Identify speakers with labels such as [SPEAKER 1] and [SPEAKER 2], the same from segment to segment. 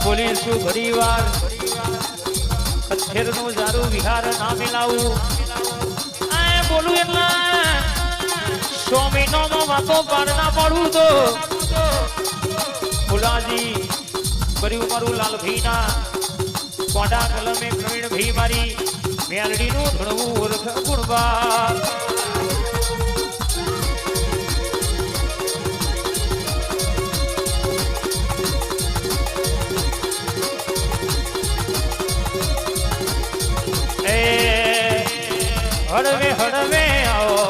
[SPEAKER 1] બોલીશું ઘણી વાર ખેર નું જારું વિહાર ના મિલાવું બોલું એટલા 100 મહિનામાં વાતો પાર ના પાડવું તો ફુલાજી કર્યું મારું લાલભાઈ ના કોડા કલમે પ્રવીણ ભાઈ મારી મેલડી નું ધણવું ઓળખ ગુણવા હળવે હળવે આવો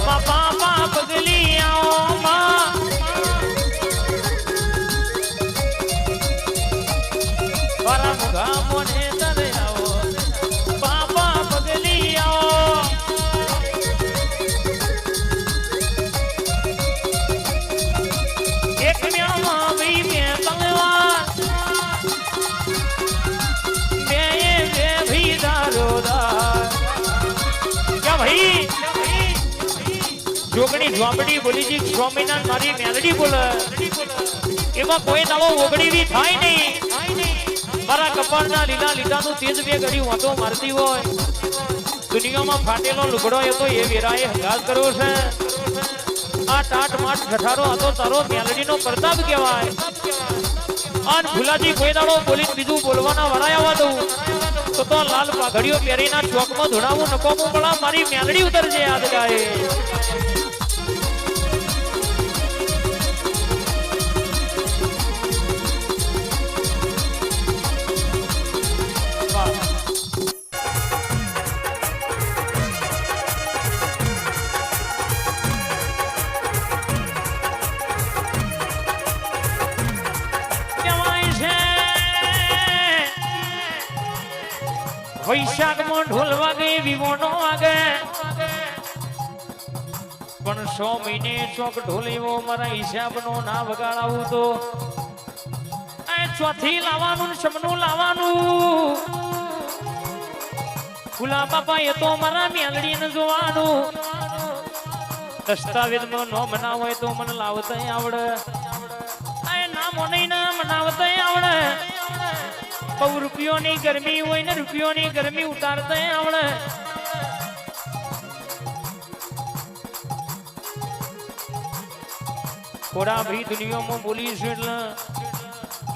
[SPEAKER 1] બાપા બાપ ગલી આવો માં મારા મુગા મોને તરે આવો બાપા પગલી આવો એક મ્યામાં ભી મે તલવાર બે ભી દારોદાર જોગણી ઝોપડી બોલી જી 100 મહિના મારી મેલડી બોલે એમાં કોઈ દાડો ઓગડીવી થાય નહીં મારા કપાળના લીલા લીલાનું તેજ બે ઘડી વાતો મારતી હોય દુનિયામાં ફાટેલો લુગડો એ તો એ વેરાએ હંગાત કર્યો છે આ ટાટ માટ ઠઠારો આ તો તારો મેલડીનો પ્રતાપ કહેવાય આન ભુલાજી કોઈ દાડો બોલી બીજું બોલવાના વરાય આવવા દઉં તો લાલ પાઘડીઓ પહેરીના ચોકમાં ધોડાવું નકોમું પડા મારી મેલડી ઉતરજે યાદ ગાય વૈશાખ માં ઢોલ વાગે વિવોનો વાગે પણ 100 મહિને ચોક ઢોલેવો મારા હિસાબ નો ના વગાડાવું તો ચોથી લાવવાનું શમનું લાવવાનું ફુલા બાપા એ તો મારા મેલડી ને જોવાનું દસ્તાવેજ માં નો મનાવ હોય તો મને લાવતા આવડે ના મને ના મનાવતા આવડે બહુ રૂપિયોની ગરમી હોય ને રૂપિયોની ગરમી ઉતારતા આવડે થોડા ભાઈ દુનિયામાં બોલીશું એટલે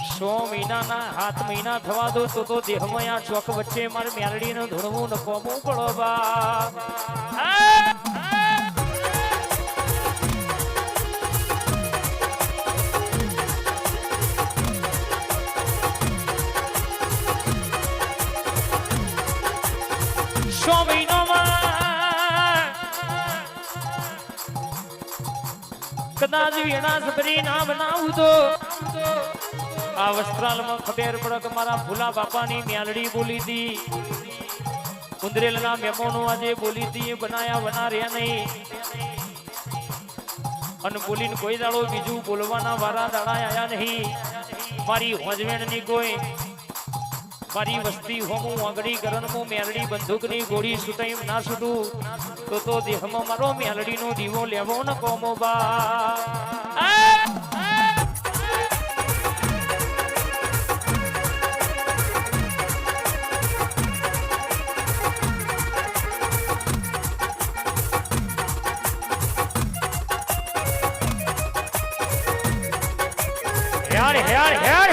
[SPEAKER 1] 100 મહિનાના 7 મહિના થવા દો તો દેહમાં આ ચોક વચ્ચે મારે મેલડીને ધોળવું ન કોમવું પડો બા કદાચ વીણા સબરી ના બનાવું તો આ વસ્ત્રાલમાં ખબર પડે કે મારા ભૂલા બાપાની મેલડી બોલી હતી કુંદરેલના મેમોનો આજે બોલી હતી બનાયા બના રહ્યા નહીં અને બોલીને કોઈ દાડો બીજું બોલવાના વારા દાડા આયા નહીં મારી હોજવેણની કોઈ મારી વસ્તી હોમું આંગળી કરણમું મેલડી બંદૂકની ગોળી છૂટાઈ ના છૂટું તો દેહમાં મારો મેલડીનો દીવો લેવો ન કોમો બા યાર યાર યાર